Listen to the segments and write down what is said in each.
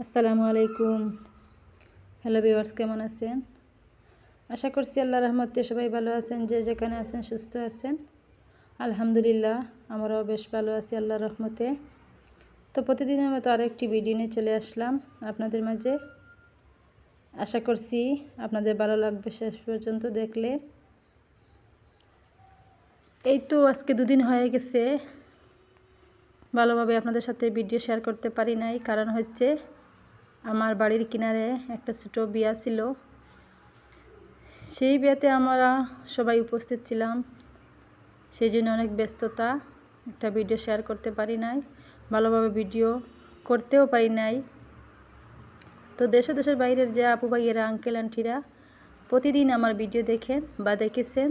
আসসালামু আলাইকুম। Hello viewers, কেমন আছেন? আশা করছি আল্লাহর রহমতে সবাই ভালো আছেন। যে যেখানে আছেন সুস্থ আছেন। আলহামদুলিল্লাহ, আমরাও বেশ ভালো আছি আল্লাহর রহমতে। তো প্রতিদিনের মতো আরেকটি ভিডিও নিয়ে চলে আসলাম আপনাদের মাঝে। আশা করছি আপনাদের ভালো লাগবে শেষ পর্যন্ত দেখলে। এই তো আজকে দুদিন হয়ে গেছে ভালোভাবে আপনাদের সাথে ভিডিও শেয়ার করতে পারি নাই। কারণ হচ্ছে আমার বাড়ির কিনারে একটা ছোটো বিয়া ছিল। সেই বিয়েতে আমরা সবাই উপস্থিত ছিলাম, সেই জন্য অনেক ব্যস্ততা, একটা ভিডিও শেয়ার করতে পারি নাই, ভালোভাবে ভিডিও করতেও পারি নাই। তো দেশের বাইরের যে আপু ভাইয়েরা, আঙ্কেল আন্টিরা প্রতিদিন আমার ভিডিও দেখেন বা দেখেছেন,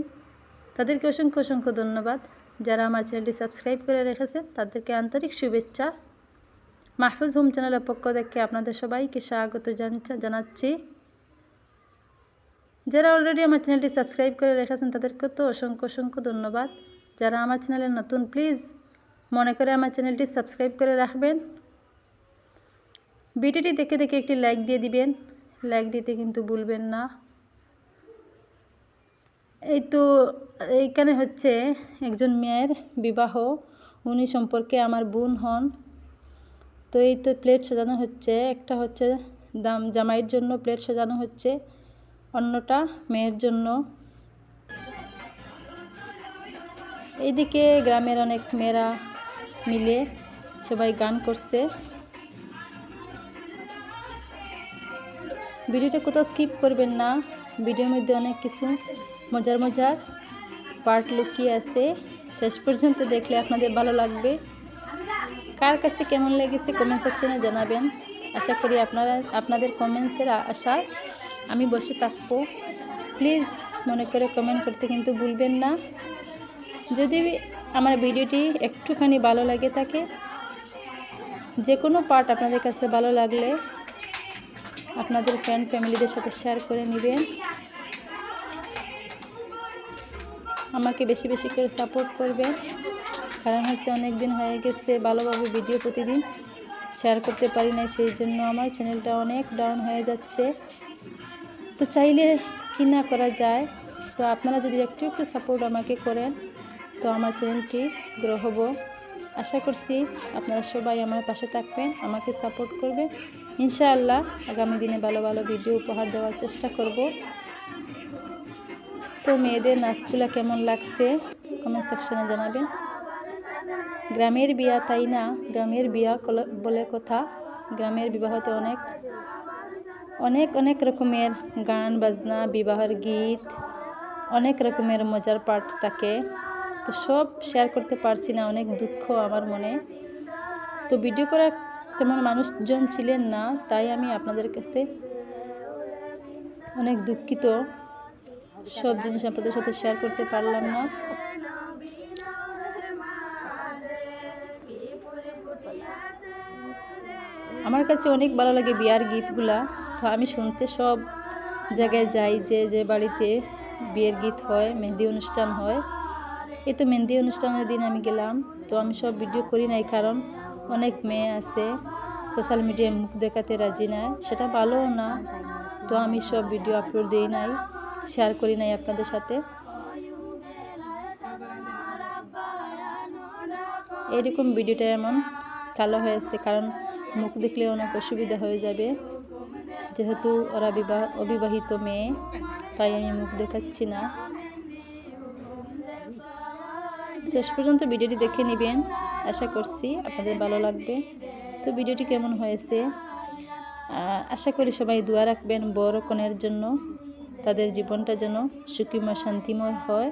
তাদেরকে অসংখ্য অসংখ্য ধন্যবাদ। যারা আমার চ্যানেলটি সাবস্ক্রাইব করে রেখেছেন তাদেরকে আন্তরিক শুভেচ্ছা। মাহফুজ হোম চ্যানেলের পক্ষ থেকে আপনাদের সবাইকে স্বাগত জানাচ্ছি। যারা অলরেডি আমার চ্যানেলটি সাবস্ক্রাইব করে রেখেছেন তাদেরকে তো অসংখ্য অসংখ্য ধন্যবাদ। যারা আমার চ্যানেলে নতুন, প্লিজ মনে করে আমার চ্যানেলটি সাবস্ক্রাইব করে রাখবেন। ভিডিওটি দেখে দেখে একটি লাইক দিয়ে দিবেন, লাইক দিতে কিন্তু ভুলবেন না। এই তো এইখানে হচ্ছে একজন মেয়ের বিবাহ, উনি সম্পর্কে আমার বোন হন। তো এই তো প্লেট সাজানো হচ্ছে, একটা হচ্ছে জামাইয়ের জন্য প্লেট সাজানো হচ্ছে, অন্যটা মেয়ের জন্য। এইদিকে গ্রামের অনেক মেয়েরা মিলে সবাই গান করছে। ভিডিওটা কোথাও স্কিপ করবেন না, ভিডিওর মধ্যে অনেক কিছু মজার মজার পার্ট লুকিয়ে আছে। শেষ পর্যন্ত দেখলে আপনাদের ভালো লাগবে। কার কাছে কেমন লেগেছে কমেন্ট সেকশনে জানাবেন। আশা করি আপনাদের কমেন্টসের আশায় আমি বসে থাকবো। প্লিজ মনে করে কমেন্ট করতে কিন্তু ভুলবেন না। যদি আমার ভিডিওটি একটুখানি ভালো লাগে থাকে, যে কোনো পার্ট আপনাদের কাছে ভালো লাগলে আপনাদের ফ্রেন্ড ফ্যামিলিদের সাথে শেয়ার করে নেবেন। আমাকে বেশি বেশি করে সাপোর্ট করবেন। কারণ হচ্ছে অনেক দিন হয়ে গেছে ভালোভাবে ভিডিও প্রতিদিন শেয়ার করতে পারি না, সেই জন্য আমার চ্যানেলটা অনেক ডাউন হয়ে যাচ্ছে। তো চাইলে কি না করা যায়, তো আপনারা যদি একটু একটু সাপোর্ট আমাকে করেন তো আমার চ্যানেলটি গ্রো হব। আশা করছি আপনারা সবাই আমার পাশে থাকবেন, আমাকে সাপোর্ট করবেন। ইনশাআল্লাহ আগামী দিনে ভালো ভালো ভিডিও উপহার দেওয়ার চেষ্টা করব। তো মেয়েদের নাচগুলো কেমন লাগছে কমেন্ট সেকশনে জানাবেন। গ্রামের বিয়া, তাই না? গ্রামের বিয়া বলে কথা। গ্রামের বিবাহতে অনেক অনেক অনেক রকমের গান বাজনা, বিবাহের গীত, অনেক রকমের মজার পার্ট থাকে। তো সব শেয়ার করতে পারছি না, অনেক দুঃখ আমার মনে। তো ভিডিও করার তেমন মানুষজন ছিলেন না, তাই আমি আপনাদের কাছে অনেক দুঃখিত। সব জিনিস আপনাদের সাথে শেয়ার করতে পারলাম না। আমার কাছে অনেক ভালো লাগে বিয়ার গীতগুলা। তো আমি শুনতে সব জায়গায় যাই, যে বাড়িতে বিয়ের গীত হয়, মেহেদি অনুষ্ঠান হয়। এই তো মেহেদি অনুষ্ঠানের দিন আমি গেলাম। তো আমি সব ভিডিও করি নাই, কারণ অনেক মেয়ে আছে সোশ্যাল মিডিয়ায় মুখ দেখাতে রাজি না, সেটা ভালোও না। তো আমি সব ভিডিও আপলোড দিই নাই, শেয়ার করি নাই আপনাদের সাথে। এরকম ভিডিওটা এমন কালো হয়েছে কারণ মুখ দেখলে অনেক অসুবিধা হয়ে যাবে, যেহেতু ওরা অবিবাহিত মেয়ে, তাই আমি মুখ দেখাচ্ছি না। শেষ পর্যন্ত ভিডিওটি দেখে নেবেন, আশা করছি আপনাদের ভালো লাগবে। তো ভিডিওটি কেমন হয়েছে আশা করি সবাই দোয়া রাখবেন বর কনের জন্য, তাদের জীবনটা যেন সুখীময় শান্তিময় হয়।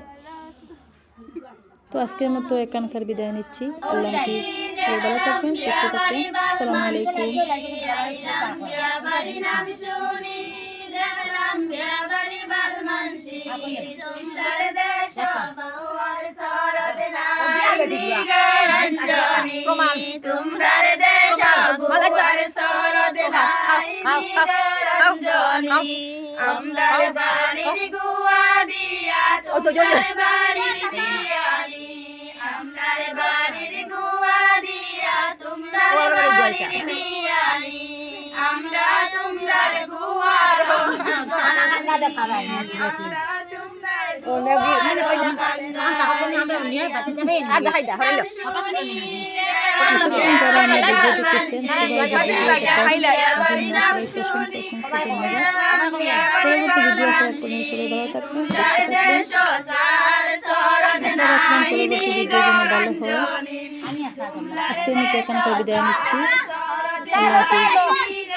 তো আজকের মতো এখানকার বিদায় নিচ্ছি। আল্লাহ হাফিজ। সবাই ভালো থাকবেন, সুস্থ থাকবেন। আসসালামু আলাইকুম। যারা আমার ভিডিও দেখতেছেন পরবর্তী ভিডিও আশা রাখবেন সবাই ভালো থাকবেন, আশা রাখবেন পরবর্তী ভিডিও যেন ভালো হয়। আজকের মতো এখানকার বিদায় নিচ্ছি। আল্লাহ হাফিজ।